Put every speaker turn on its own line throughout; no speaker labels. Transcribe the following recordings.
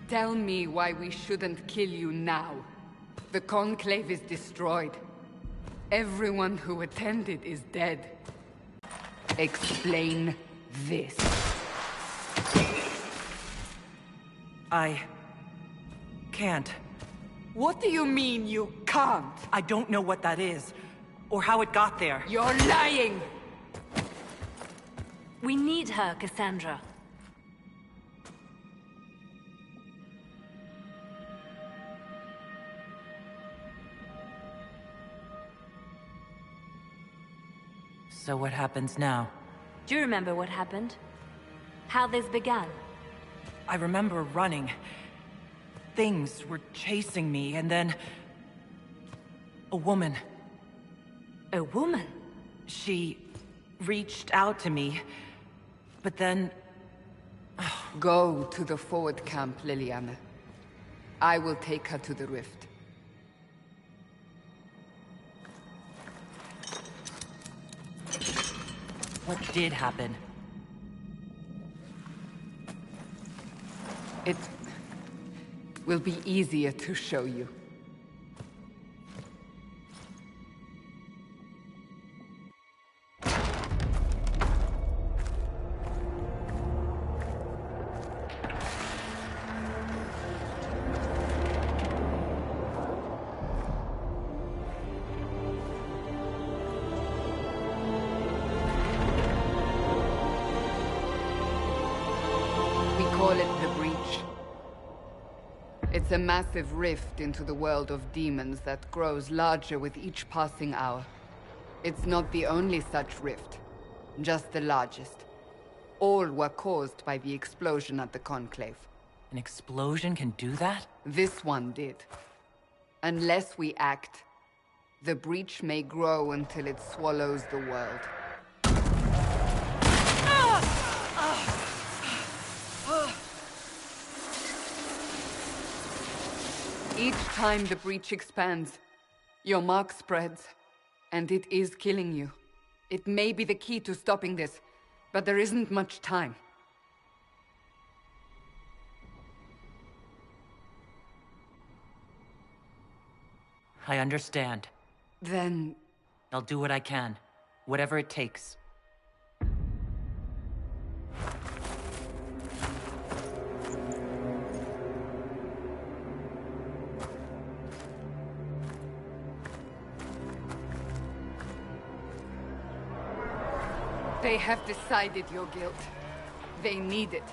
Tell me why we shouldn't kill you now. The Conclave is destroyed. Everyone who attended is dead. Explain this.
I can't.
What do you mean you can't?
I don't know what that is, or how it got there.
You're lying!
We need her, Cassandra.
So what happens now?
Do you remember what happened? How this began?
I remember running. Things were chasing me, and then... a woman.
A woman?
She reached out to me, but then...
Go to the forward camp, Liliana. I will take her to the rift.
What did happen?
It will be easier to show you. Call it the Breach. It's a massive rift into the world of demons that grows larger with each passing hour. It's not the only such rift, just the largest. All were caused by the explosion at the Conclave.
An explosion can do that?
This one did. Unless we act, the Breach may grow until it swallows the world. Each time the Breach expands, your mark spreads, and it is killing you. It may be the key to stopping this, but there isn't much time.
I understand.
Then...
I'll do what I can. Whatever it takes.
They have decided your guilt. They need it.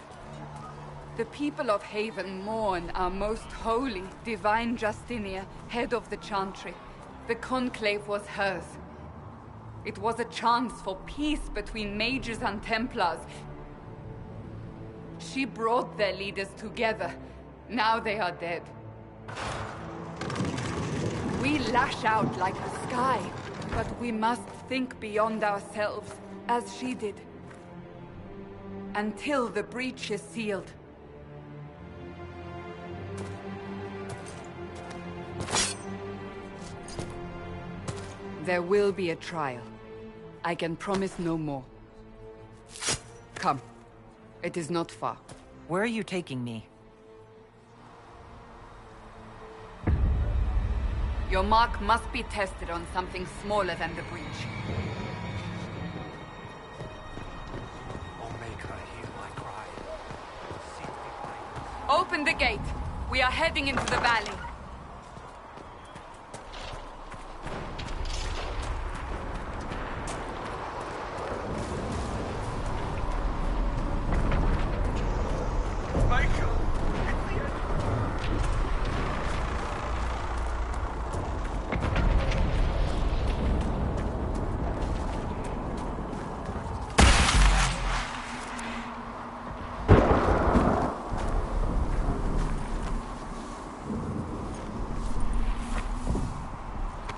The people of Haven mourn our most holy, divine Justinia, head of the Chantry. The Conclave was hers. It was a chance for peace between mages and Templars. She brought their leaders together. Now they are dead. We lash out like the sky, but we must think beyond ourselves, as she did. Until the breach is sealed. There will be a trial. I can promise no more. Come. It is not far.
Where are you taking me?
Your mark must be tested on something smaller than the breach.
Oh, make her hear my cry. See me.
Open the gate. We are heading into the valley.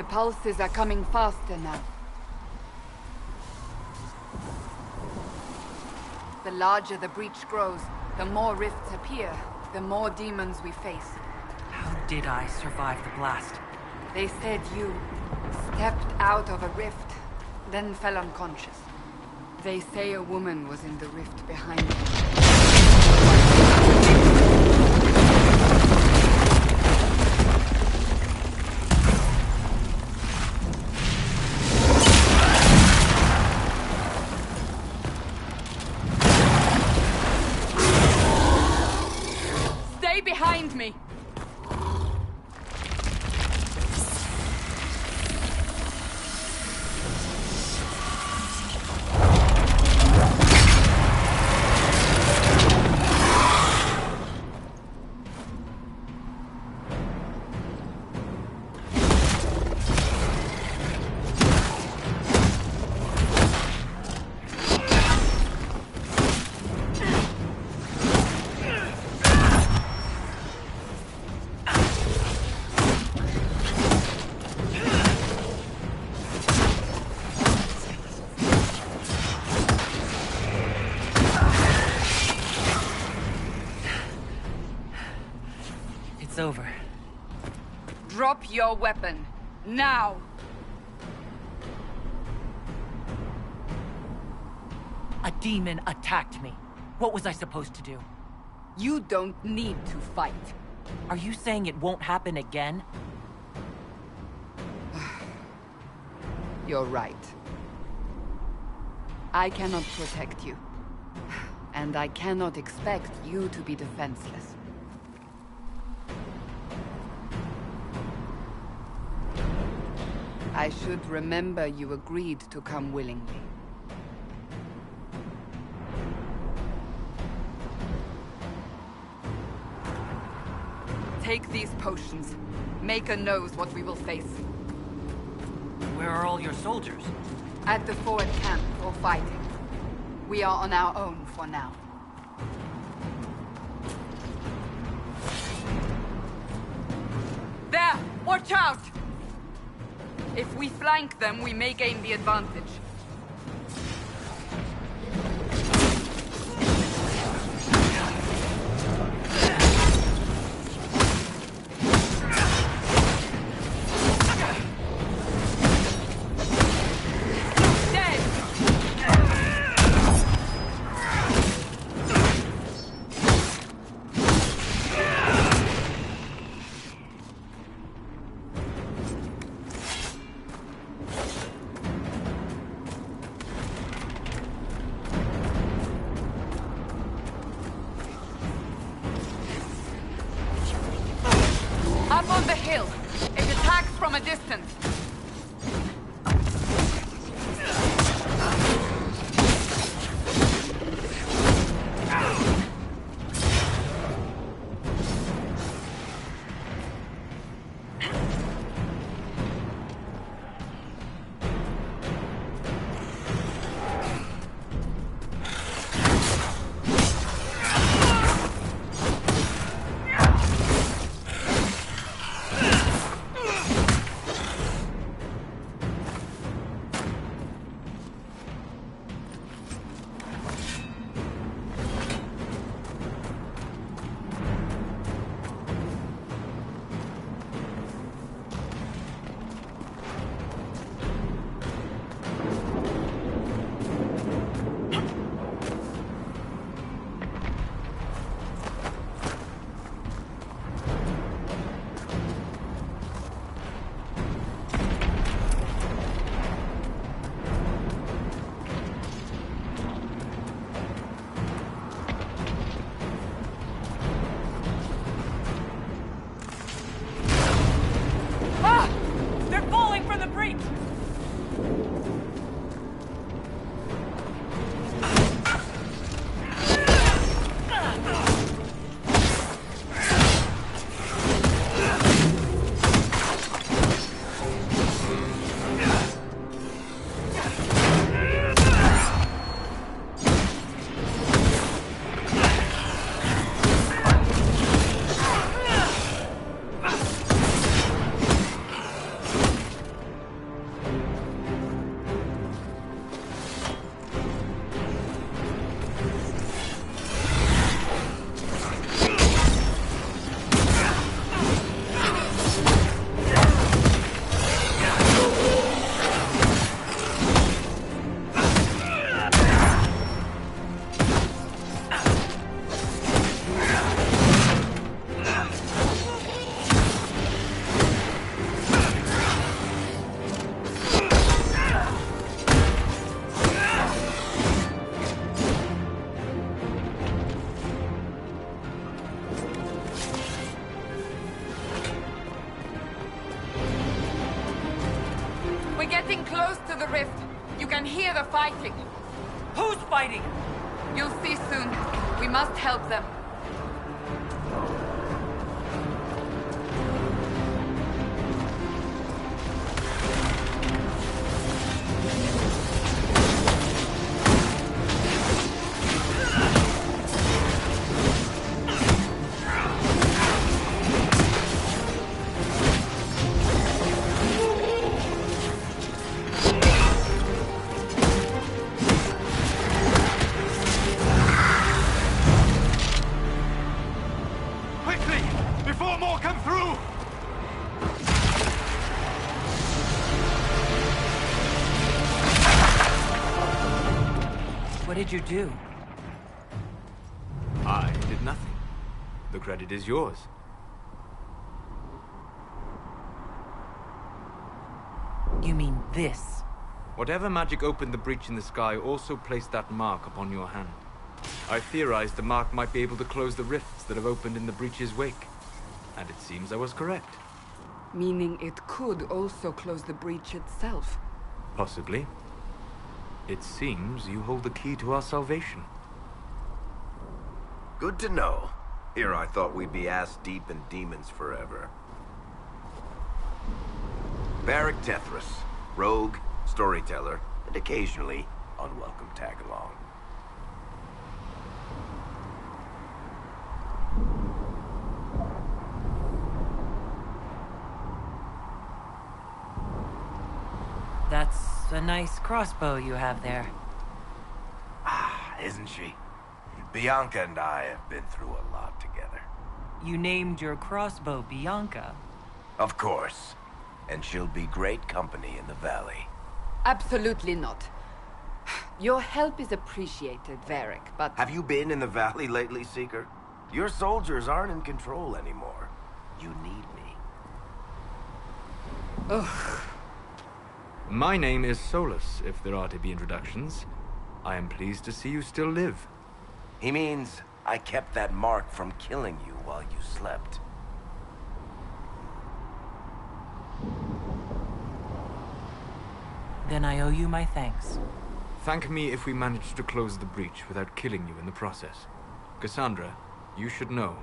Pulses are coming faster now. The larger the breach grows, the more rifts appear, the more demons we face.
How did I survive the blast?
They said you stepped out of a rift, then fell unconscious. They say a woman was in the rift behind you.
it's over.
Drop your weapon. Now!
A demon attacked me. What was I supposed to do?
You don't need to fight.
Are you saying it won't happen again?
You're right. I cannot protect you. And I cannot expect you to be defenseless. I should remember you agreed to come willingly. Take these potions. Maker knows what we will face.
Where are all your soldiers?
At the forward camp for fighting. We are on our own for now. There! Watch out! If we flank them, we may gain the advantage. Up on the hill. It attacks from a distance. We're getting close to the rift. You can hear the fighting.
Who's fighting?
You'll see soon. We must help them.
did you do?
I did nothing. The credit is yours.
You mean this?
Whatever magic opened the breach in the sky also placed that mark upon your hand. I theorized the mark might be able to close the rifts that have opened in the breach's wake. And it seems I was correct.
Meaning it could also close the breach itself.
Possibly. It seems you hold the key to our salvation.
Good to know. Here I thought we'd be ass-deep in demons forever. Varric Tethras, rogue, storyteller, and occasionally unwelcome tag-along.
That's a nice crossbow you have there.
Ah, isn't she? Bianca and I have been through a lot together.
You named your crossbow Bianca.
Of course. And she'll be great company in the valley.
Absolutely not. Your help is appreciated, Varric, but...
Have you been in the valley lately, Seeker? Your soldiers aren't in control anymore. You need me.
Ugh.
My name is Solus, if there are to be introductions. I am pleased to see you still live.
He means I kept that mark from killing you while you slept.
Then I owe you my thanks.
Thank me if we manage to close the breach without killing you in the process. Cassandra, you should know,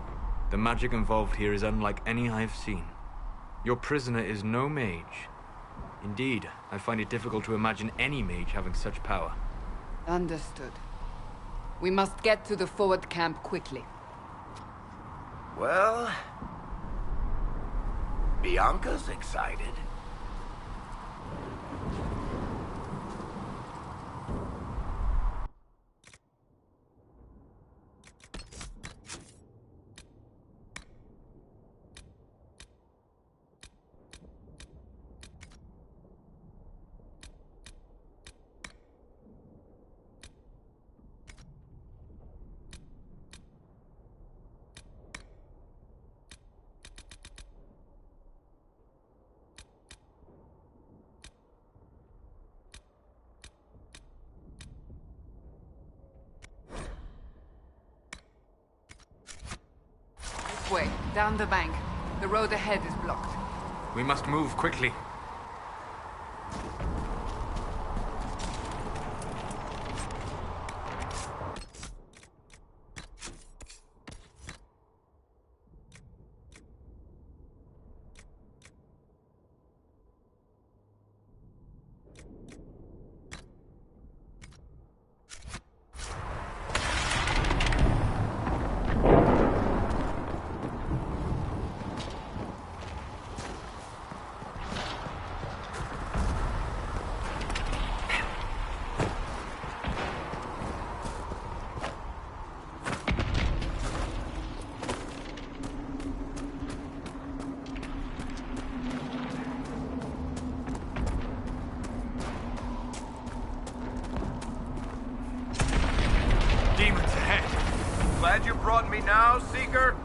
the magic involved here is unlike any I have seen. Your prisoner is no mage. Indeed, I find it difficult to imagine any mage having such power.
Understood. We must get to the forward camp quickly.
Well... Bianca's excited.
This way, down the bank. The road ahead is blocked.
We must move quickly. Demons ahead.
Glad you brought me now, Seeker?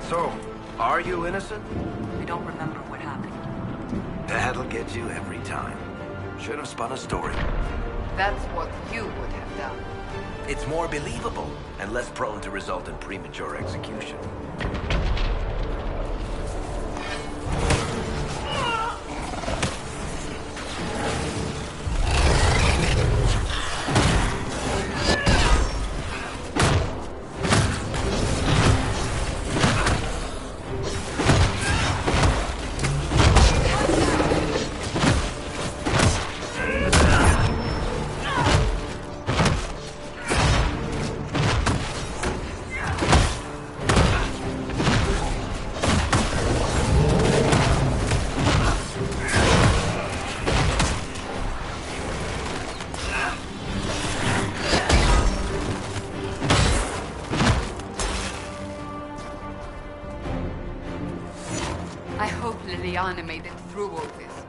So, are you innocent?
I don't remember what happened.
That'll get you every time. Should have spun a story.
That's what you would have done.
It's more believable and less prone to result in premature execution.
I hope Liliana made it through all this.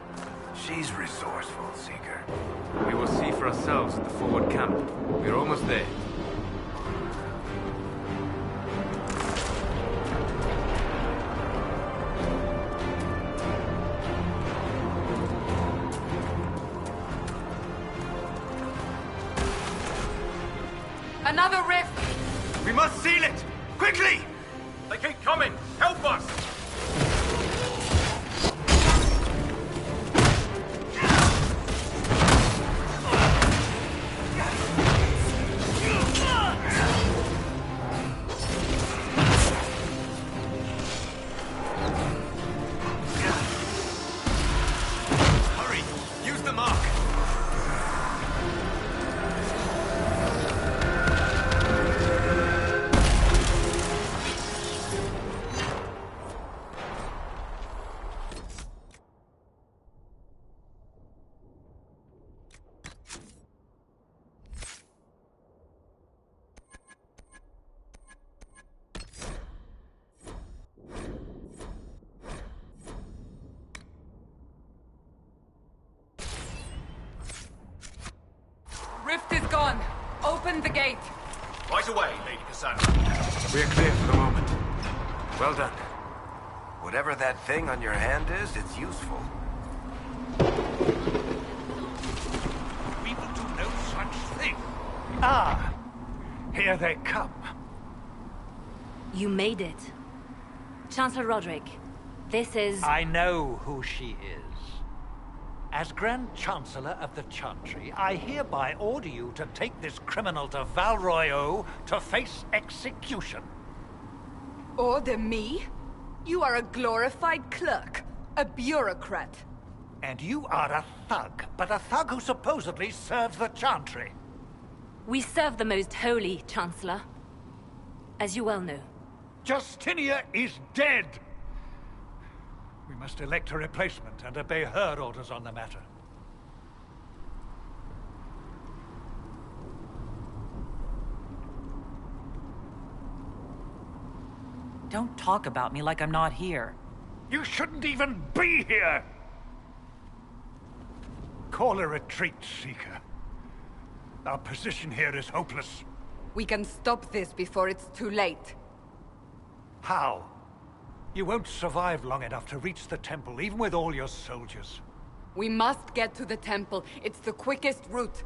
She's resourceful, Seeker.
We will see for ourselves at the forward camp. We're almost there.
Another rift!
We must seal it! Quickly!
They keep coming! Help us!
Hurry! Use the mark!
Rift is gone. Open the gate.
Right away, Lady Cassandra.
We're clear for the moment. Well done.
Whatever that thing on your hand is, it's useful.
We will do no such thing. Ah, here they come.
You made it. Chancellor Roderick, this is...
I know who she is. As Grand Chancellor of the Chantry, I hereby order you to take this criminal to Val Royeaux to face execution.
Order me? You are a glorified clerk. A bureaucrat.
And you are a thug, but a thug who supposedly serves the Chantry.
We serve the most holy, Chancellor. As you well know.
Justinia is dead! We must elect a replacement and obey her orders on the matter.
Don't talk about me like I'm not here.
You shouldn't even be here! Call a retreat, Seeker. Our position here is hopeless.
We can stop this before it's too late.
How? You won't survive long enough to reach the temple, even with all your soldiers.
We must get to the temple. It's the quickest route.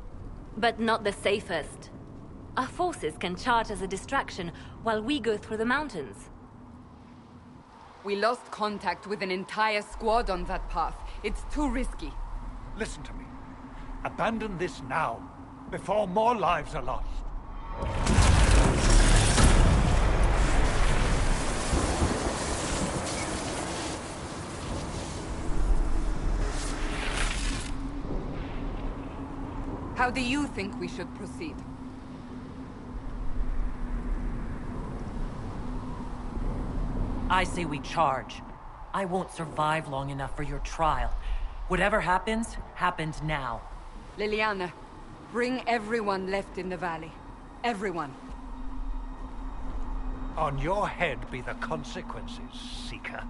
But not the safest. Our forces can charge as a distraction while we go through the mountains.
We lost contact with an entire squad on that path. It's too risky.
Listen to me. Abandon this now, before more lives are lost.
How do you think we should proceed?
I say we charge. I won't survive long enough for your trial. Whatever happens, happens now.
Liliana, bring everyone left in the valley. Everyone.
On your head be the consequences, Seeker.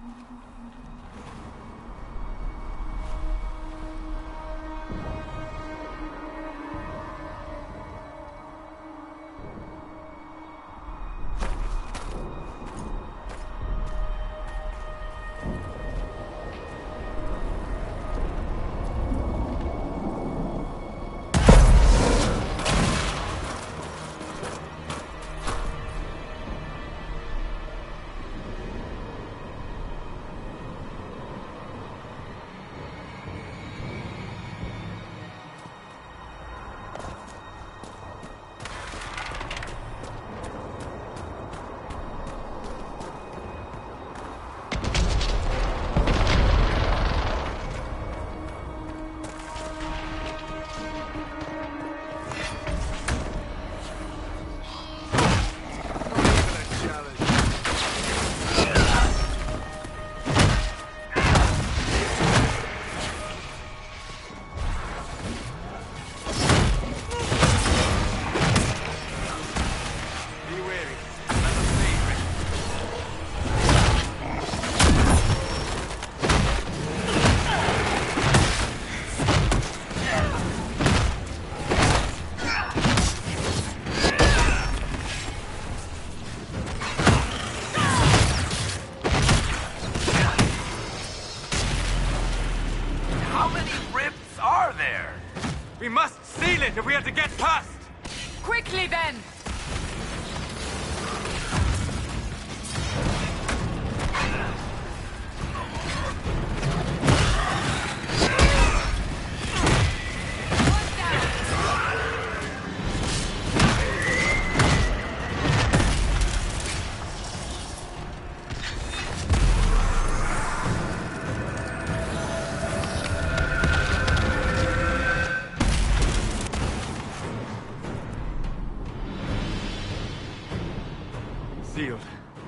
Sealed,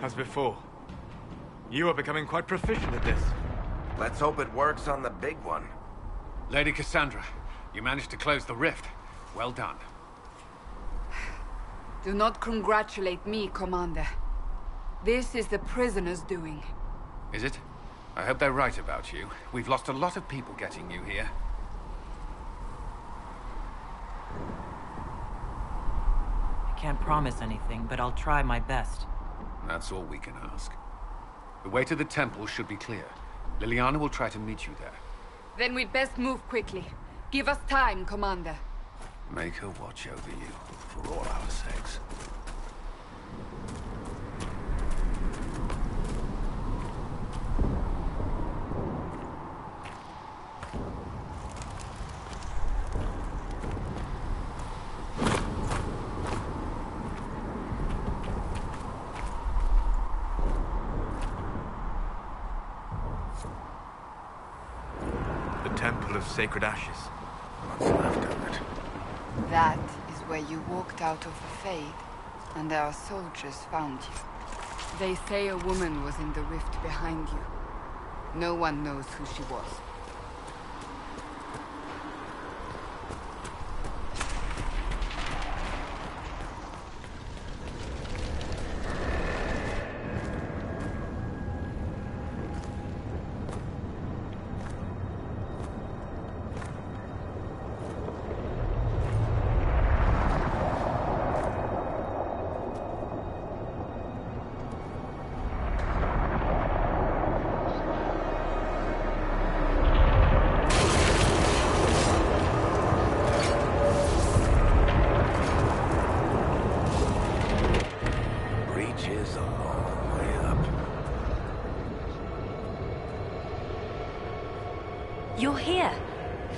as before. You are becoming quite proficient at this.
Let's hope it works on the big one.
Lady Cassandra, you managed to close the rift. Well done.
Do not congratulate me, Commander. This is the prisoners' doing.
Is it? I hope they're right about you. We've lost a lot of people getting you here.
I can't promise anything, but I'll try my best.
That's all we can ask. The way to the temple should be clear. Liliana will try to meet you there.
Then we'd best move quickly. Give us time, Commander.
Make her watch over you, for all our sakes.
Temple of Sacred Ashes.
What's left of it?
That is where you walked out of the Fade, and our soldiers found you. They say a woman was in the rift behind you. No one knows who she was.
You're here.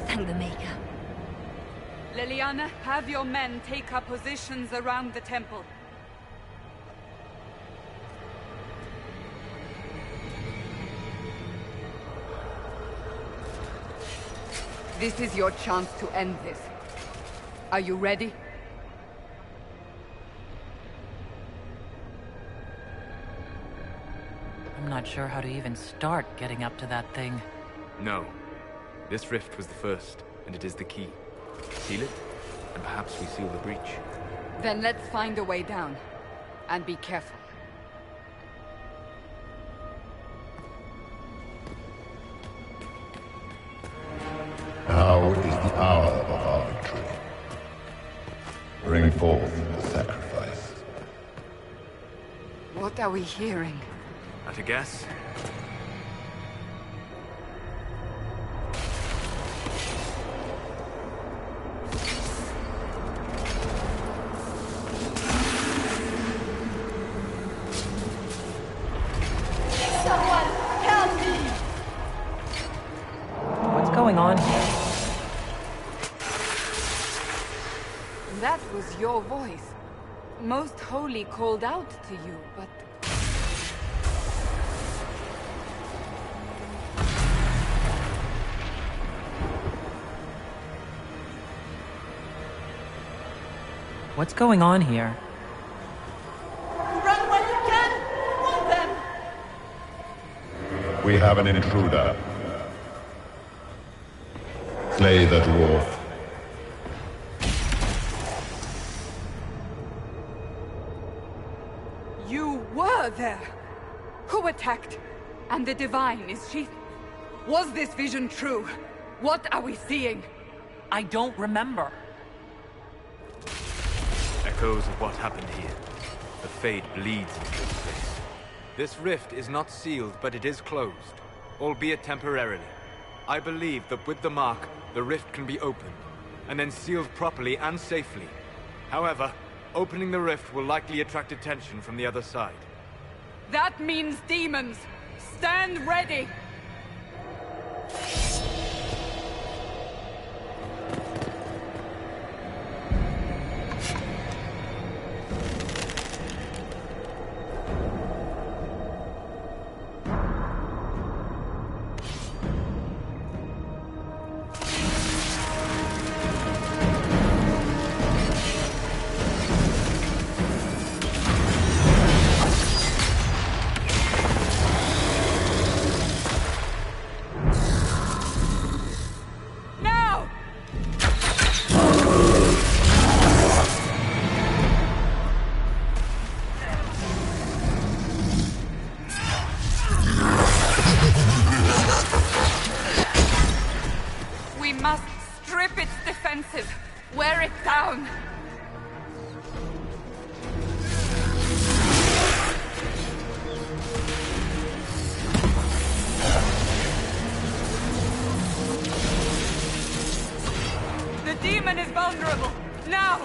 Thank the Maker.
Liliana, have your men take up positions around the temple. This is your chance to end this. Are you ready?
I'm not sure how to even start getting up to that thing.
No. This rift was the first, and it is the key. Seal it, and perhaps we seal the breach.
Then let's find a way down. And be careful.
Now is the hour of our victory. Bring forth the sacrifice.
What are we hearing?
At a guess?
Going on here?
That was your voice. Most Holy called out to you, but...
What's going on here?
Run while you can! Want them!
We have an intruder. Slay the dwarf.
You were there! Who attacked? And the Divine, is she... Was this vision true? What are we seeing?
I don't remember.
Echoes of what happened here. The Fade bleeds into this place. This rift is not sealed, but it is closed, albeit temporarily. I believe that with the mark, the rift can be opened, and then sealed properly and safely. However, opening the rift will likely attract attention from the other side.
That means demons! Stand ready! down! The demon is vulnerable! Now!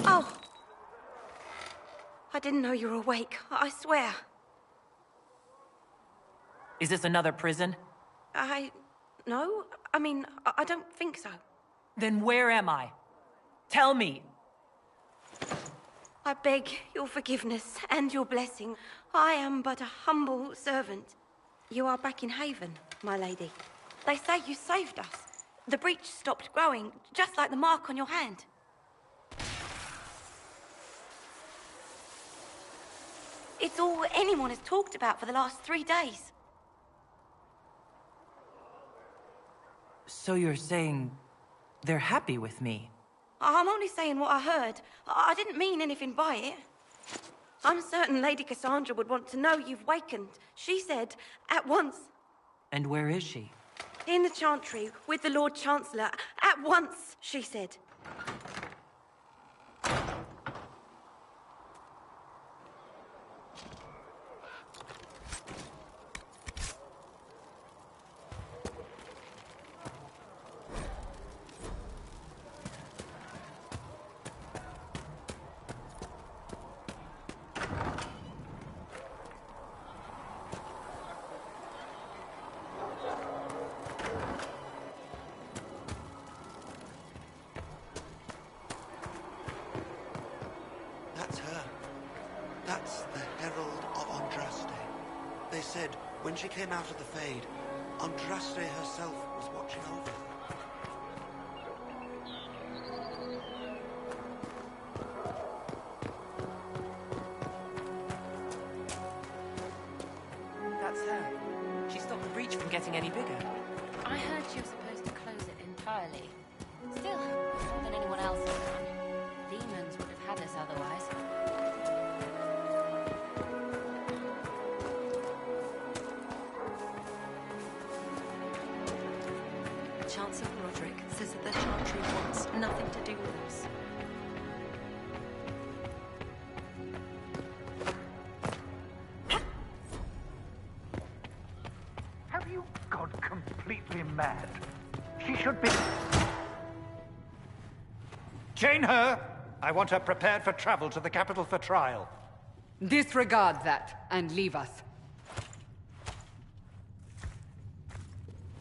Oh! I didn't know you were awake, I swear.
Is this another prison?
No. I mean, I don't think so.
Then where am I? Tell me!
I beg your forgiveness and your blessing. I am but a humble servant. You are back in Haven, my lady. They say you saved us. The breach stopped growing, just like the mark on your hand. It's all anyone has talked about for the last 3 days.
So you're saying they're happy with me?
I'm only saying what I heard. I didn't mean anything by it. I'm certain Lady Cassandra would want to know you've wakened. She said, at once.
And where is she?
In the Chantry, with the Lord Chancellor. At once, she said.
That's her. That's the Herald of Andraste. They said when she came out of the Fade, Andraste herself was watching over her.
That's her. She stopped the breach from getting any bigger.
I heard she was supposed to close it entirely. Still, more than anyone else has done. Demons would have had us otherwise.
Chancellor Roderick says that the Chantry wants nothing to do with us.
Have you gone completely mad? She should be... Chain her! I want her prepared for travel to the capital for trial.
Disregard that and leave us.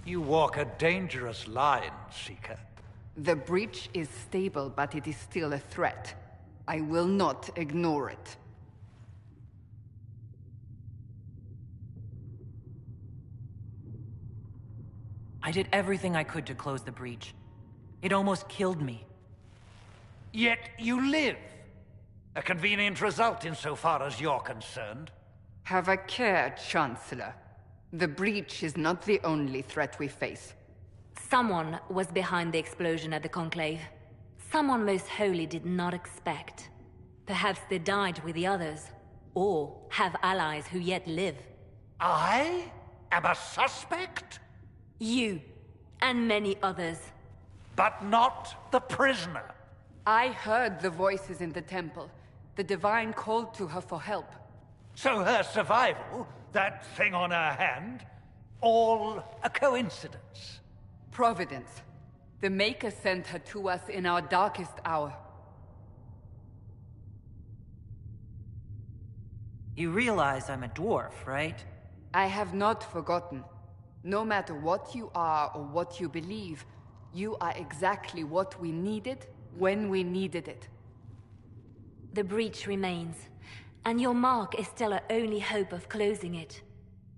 You walk a dangerous line, Seeker.
The breach is stable, but it is still a threat. I will not ignore it.
I did everything I could to close the breach. It almost killed me.
Yet you live. A convenient result insofar as you're concerned.
Have a care, Chancellor. The breach is not the only threat we face.
Someone was behind the explosion at the Conclave. Someone Most Holy did not expect. Perhaps they died with the others, or have allies who yet live.
I am a suspect?
You, and many others.
But not the prisoner.
I heard the voices in the temple. The Divine called to her for help.
So her survival, that thing on her hand, all a coincidence.
Providence. The Maker sent her to us in our darkest hour.
You realize I'm a dwarf, right?
I have not forgotten. No matter what you are or what you believe, you are exactly what we needed when we needed it.
The breach remains, and your mark is still our only hope of closing it.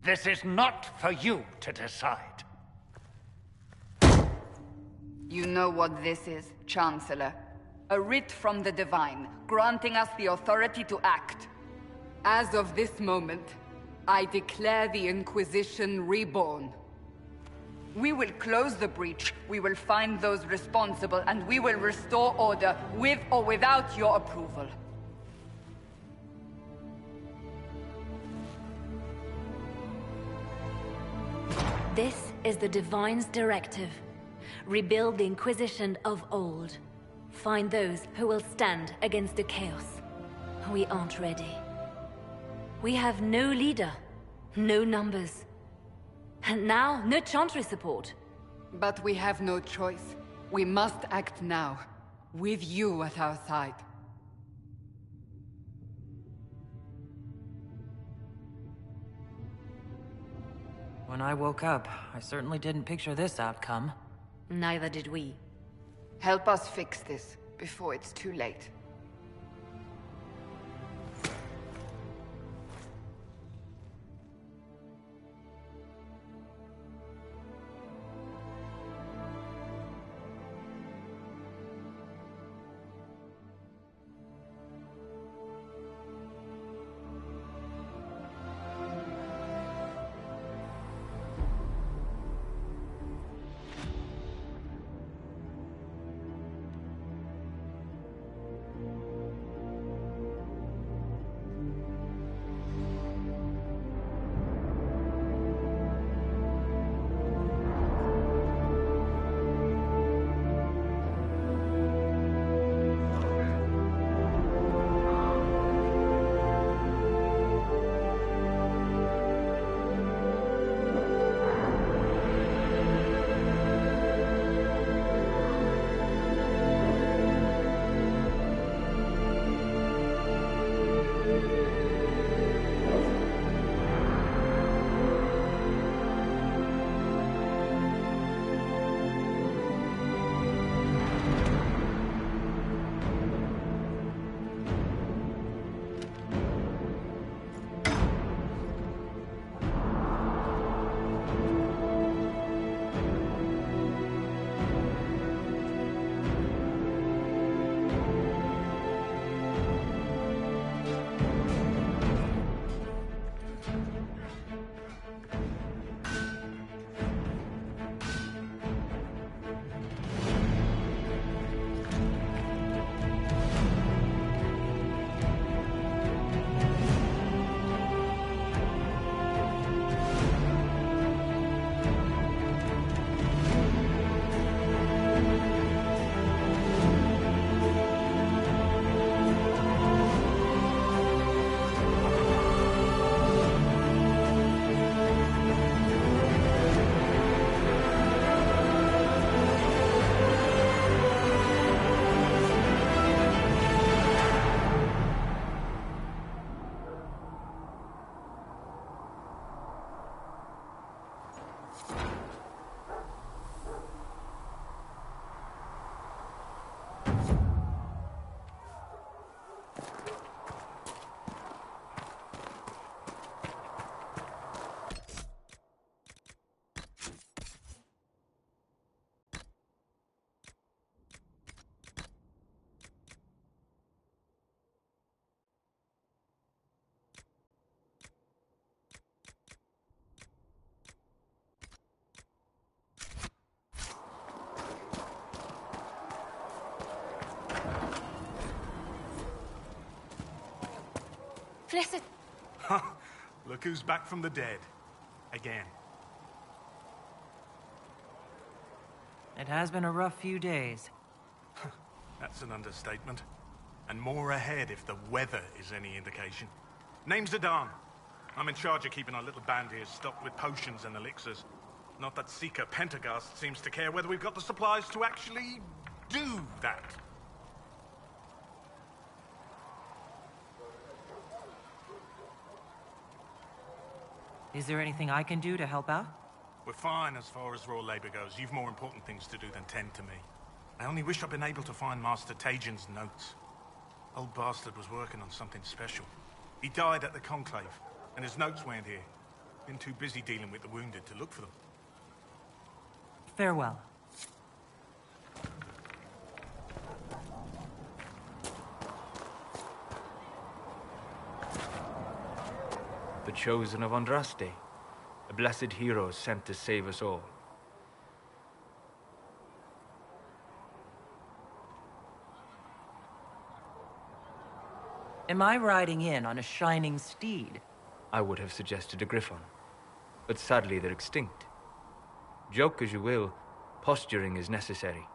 This is not for you to decide.
You know what this is, Chancellor. A writ from the Divine, granting us the authority to act. As of this moment, I declare the Inquisition reborn. We will close the breach, we will find those responsible, and we will restore order, with or without your approval.
This is the Divine's directive. Rebuild the Inquisition of old. Find those who will stand against the chaos. We aren't ready. We have no leader, no numbers. And now, no Chantry support.
But we have no choice. We must act now, with you at our side.
When I woke up, I certainly didn't picture this outcome.
Neither did we.
Help us fix this, before it's too late.
Listen.
Look who's back from the dead. Again.
It has been a rough few days.
That's an understatement. And more ahead if the weather is any indication. Name's Zidane. I'm in charge of keeping our little band here stocked with potions and elixirs. Not that Seeker Pentagast seems to care whether we've got the supplies to actually do that.
Is there anything I can do to help out?
We're fine as far as raw labor goes. You've more important things to do than tend to me. I only wish I'd been able to find Master Tajin's notes. Old bastard was working on something special. He died at the Conclave, and his notes weren't here. Been too busy dealing with the wounded to look for them.
Farewell.
The chosen of Andraste, a blessed hero sent to save us all.
Am I riding in on a shining steed?
I would have suggested a griffon, but sadly they're extinct. Joke as you will, posturing is necessary.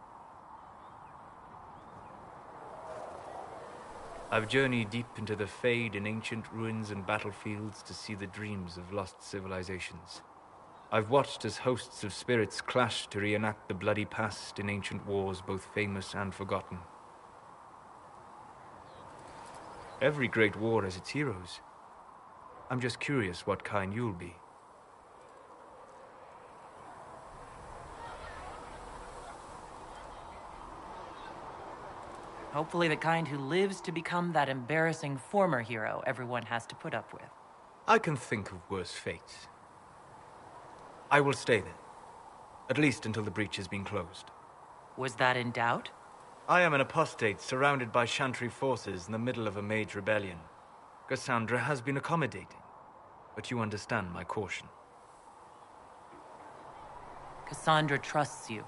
I've journeyed deep into the Fade in ancient ruins and battlefields to see the dreams of lost civilizations. I've watched as hosts of spirits clash to reenact the bloody past in ancient wars both famous and forgotten. Every great war has its heroes. I'm just curious what kind you'll be.
Hopefully the kind who lives to become that embarrassing former hero everyone has to put up with.
I can think of worse fates. I will stay then. At least until the breach has been closed.
Was that in doubt?
I am an apostate surrounded by Chantry forces in the middle of a mage rebellion. Cassandra has been accommodating, but you understand my caution.
Cassandra trusts you.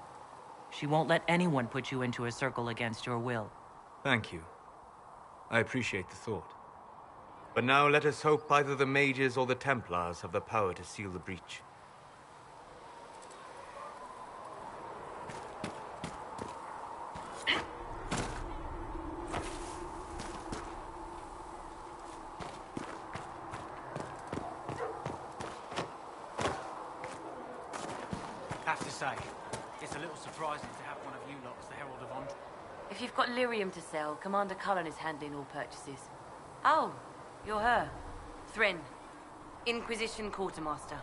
She won't let anyone put you into a circle against your will.
Thank you. I appreciate the thought. But now let us hope either the mages or the Templars have the power to seal the breach.
Have to say, it's a little surprising to have one of you lot as the Herald of Onision.
If you've got lyrium to sell, Commander Cullen is handling all purchases. Oh, you're her. Thren, Inquisition Quartermaster.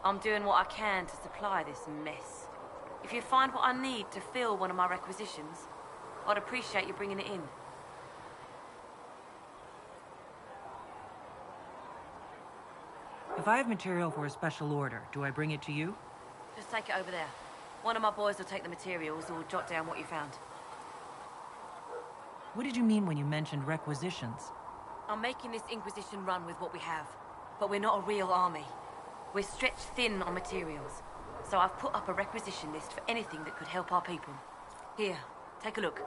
I'm doing what I can to supply this mess. If you find what I need to fill one of my requisitions, I'd appreciate you bringing it in.
If I have material for a special order, do I bring it to you?
Just take it over there. One of my boys will take the materials or jot down what you found.
What did you mean when you mentioned requisitions?
I'm making this Inquisition run with what we have, but we're not a real army. We're stretched thin on materials, so I've put up a requisition list for anything that could help our people. Here, take a look.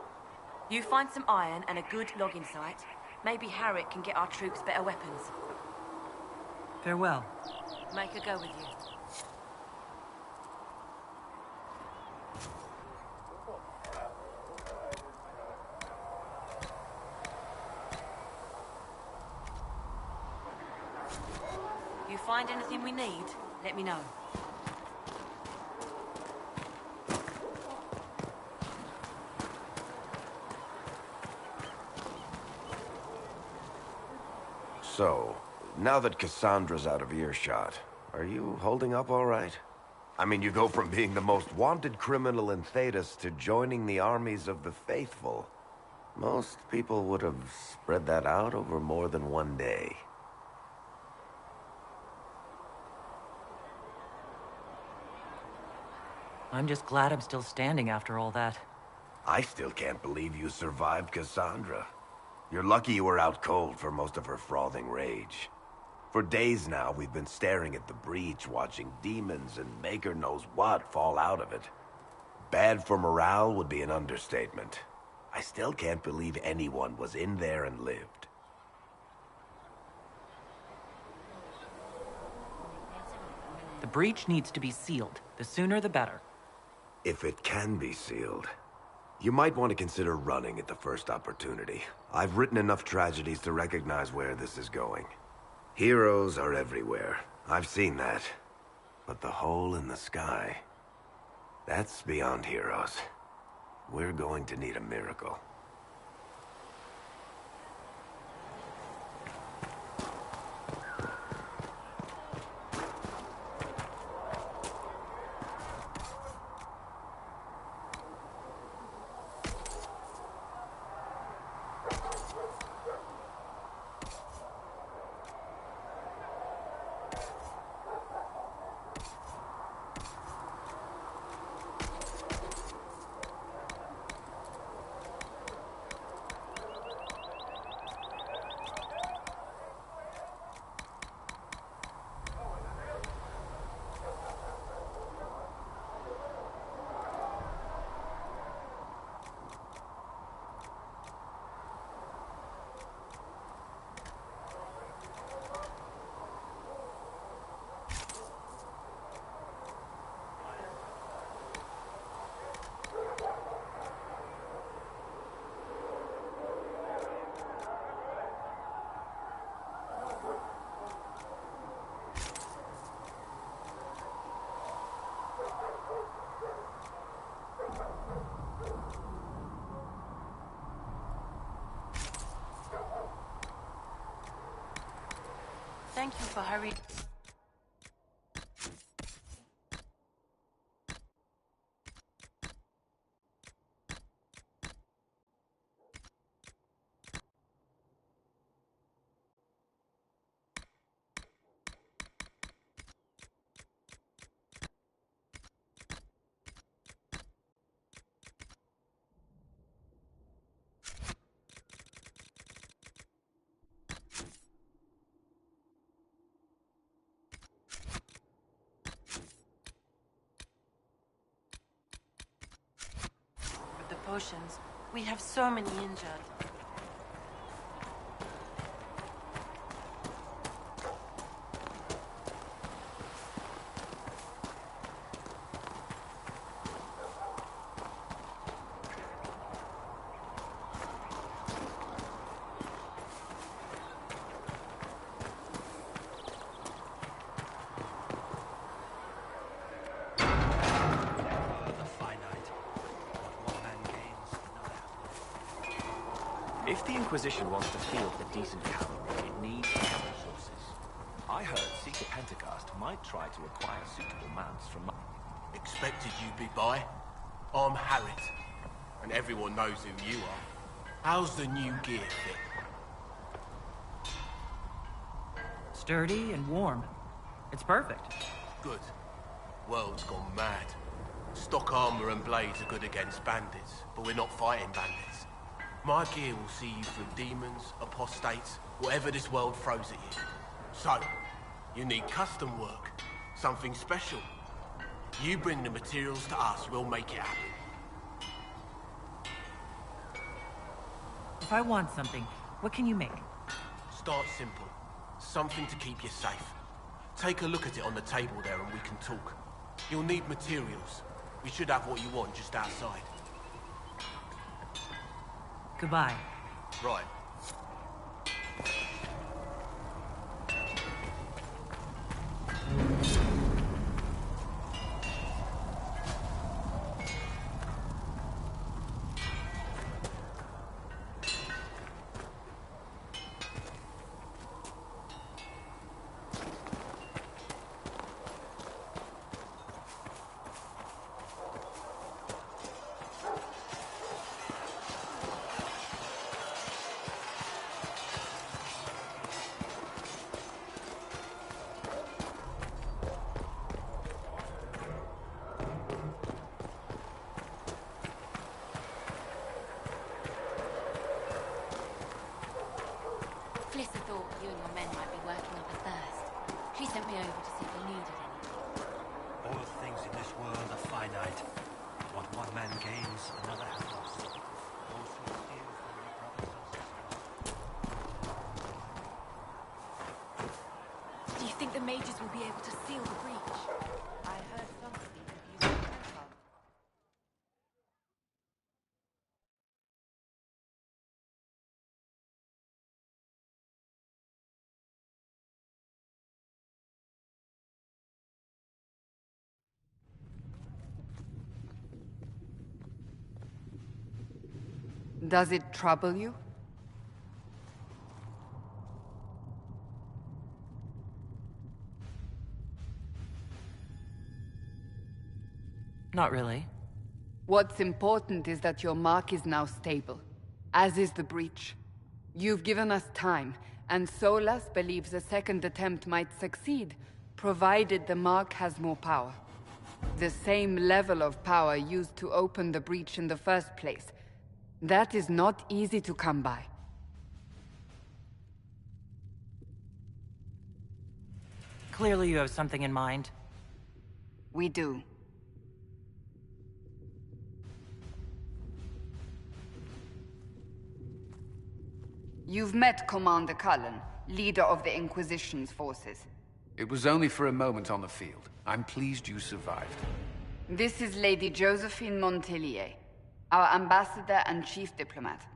You find some iron and a good logging site, maybe Harriet can get our troops better weapons.
Farewell.
Make her go with you. You find anything we need, let me know.
So, now that Cassandra's out of earshot, are you holding up all right? I mean, you go from being the most wanted criminal in Thedas to joining the armies of the faithful. Most people would have spread that out over more than one day.
I'm just glad I'm still standing after all that.
I still can't believe you survived Cassandra. You're lucky you were out cold for most of her frothing rage. For days now, we've been staring at the breach, watching demons and maker knows what fall out of it. Bad for morale would be an understatement. I still can't believe anyone was in there and lived.
breach needs to be sealed. The sooner the better.
If it can be sealed, you might want to consider running at the first opportunity. I've written enough tragedies to recognize where this is going. Heroes are everywhere. I've seen that. But the hole in the sky, that's beyond heroes. We're going to need a miracle.
Thank you for hurrying. With the potions, we have so many injured.
If the Inquisition wants to field a decent cavalry, it needs resources. I heard Seeker Pentecost might try to acquire suitable mounts from...
Expected you'd be by. I'm Harriet, and everyone knows who you are. How's the new gear fit?
Sturdy and warm. It's perfect.
Good. World's gone mad. Stock armor and blades are good against bandits, but we're not fighting bandits. My gear will see you through demons, apostates, whatever this world throws at you. So, you need custom work, something special. You bring the materials to us, we'll make it happen.
If I want something, what can you make?
Start simple. Something to keep you safe. Take a look at it on the table there and we can talk. You'll need materials. We should have what you want just outside.
Goodbye.
Right.
Flissa thought you and your men might be working up a thirst. She sent me over to see if you needed any.
All things in this world are finite. What one man gains, another has lost. Those who steal from their brothers and sisters.
Do you
you think the mages will be able to seal the breach?
I heard some speak of using Templar.
Does it trouble you?
Not really.
What's important is that your mark is now stable, as is the breach. You've given us time, and Solas believes a second attempt might succeed, provided the mark has more power. The same level of power used to open the breach in the first place. That is not easy to come by.
Clearly you have something in mind.
We do. You've met Commander Cullen, leader of the Inquisition's forces.
It was only for a moment on the field. I'm pleased you survived.
This is Lady Josephine Montelier, our ambassador and chief diplomat.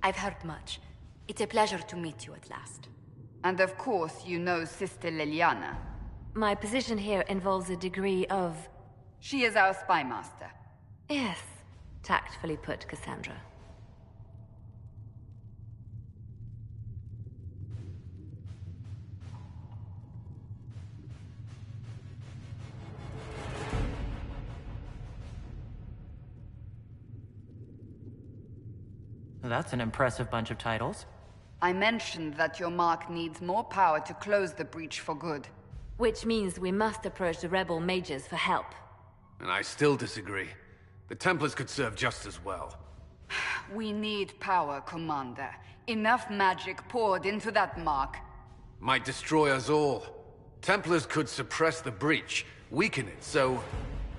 I've heard much. It's a pleasure to meet you at last.
And of course, you know Sister Liliana.
My position here involves a degree of...
She is our spy master.
Yes, tactfully put, Cassandra.
That's an impressive bunch of titles.
I mentioned that your mark needs more power to close the breach for good.
Which means we must approach the rebel mages for help.
And I still disagree. The Templars could serve just as well.
We need power, Commander. Enough magic poured into that mark.
Might destroy us all. Templars could suppress the breach, weaken it, so...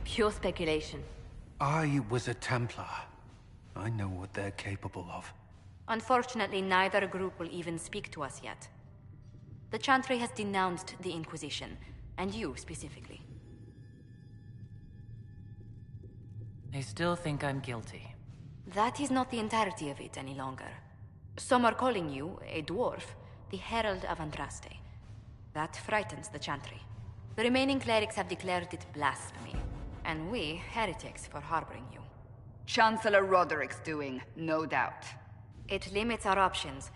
Pure speculation.
I was a Templar. I know what they're capable of.
Unfortunately, neither group will even speak to us yet. The Chantry has denounced the Inquisition, and you specifically.
They still think I'm guilty.
That is not the entirety of it any longer. Some are calling you, a dwarf, the Herald of Andraste. That frightens the Chantry. The remaining clerics have declared it blasphemy, and we, heretics, for harboring you.
Chancellor Roderick's doing, no doubt.
It limits our options.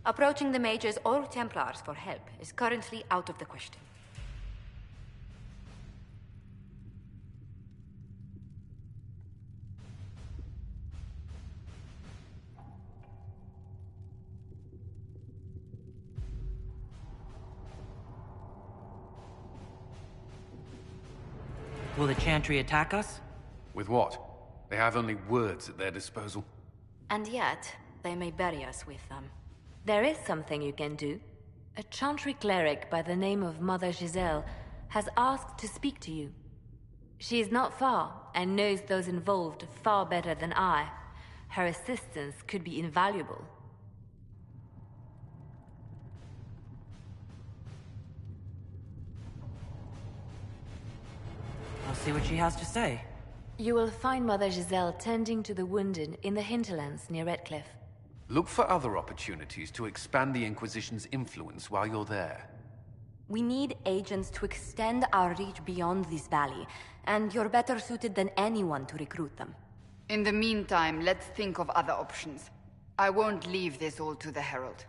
Approaching the mages or Templars for help is currently out of the question.
Will the Chantry attack us?
With what? They have only words at their disposal.
And yet, they may bury us with them.
There is something you can do. A Chantry cleric by the name of Mother Giselle has asked to speak to you. She is not far, and knows those involved far better than I. Her assistance could be invaluable.
I'll see what she has to say.
You will find Mother Giselle tending to the wounded in the hinterlands near Redcliffe.
Look for other opportunities to expand the Inquisition's influence while you're there.
We need agents to extend our reach beyond this valley, and you're better suited than anyone to recruit them.
In the meantime, let's think of other options. I won't leave this all to the Herald.